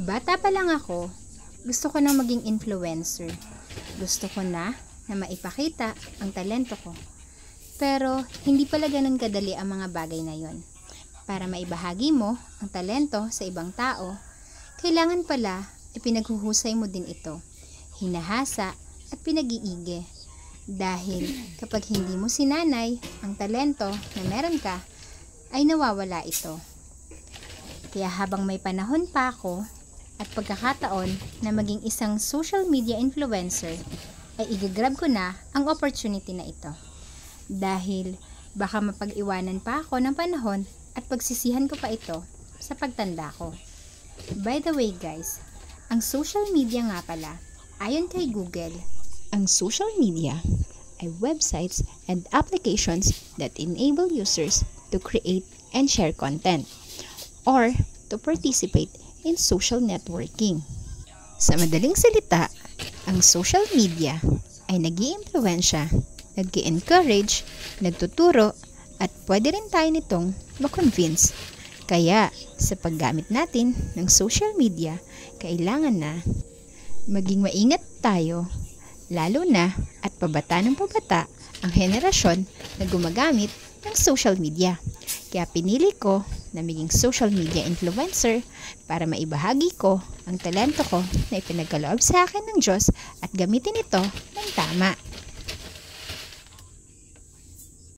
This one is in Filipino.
Bata pa lang ako, gusto ko nang maging influencer. Gusto ko na maipakita ang talento ko. Pero hindi pala ganun kadali ang mga bagay na yon. Para maibahagi mo ang talento sa ibang tao, kailangan pala ipinaghuhusay mo din ito, hinahasa at pinag-iigi. Dahil kapag hindi mo sinanay ang talento na meron ka, ay nawawala ito. Kaya habang may panahon pa ako at pagkakataon na maging isang social media influencer, ay igagrab ko na ang opportunity na ito. Dahil baka mapag-iwanan pa ako ng panahon at pagsisihan ko pa ito sa pagtanda ko. By the way guys, ang social media nga pala, ayon kay Google, Ang social media ay websites and applications that enable users to create and share content or to participate in social networking. Sa madaling salita, ang social media ay nag-iimpluwensya, nag-i-encourage, nagtuturo at pwede rin tayo nitong ma-convince. Kaya sa paggamit natin ng social media, kailangan na maging maingat tayo, lalo na at pabata ng pabata ang henerasyon na gumagamit ng social media. Kaya pinili ko na maging social media influencer para maibahagi ko ang talento ko na ipinagkaloob sa akin ng Diyos at gamitin ito ng tama.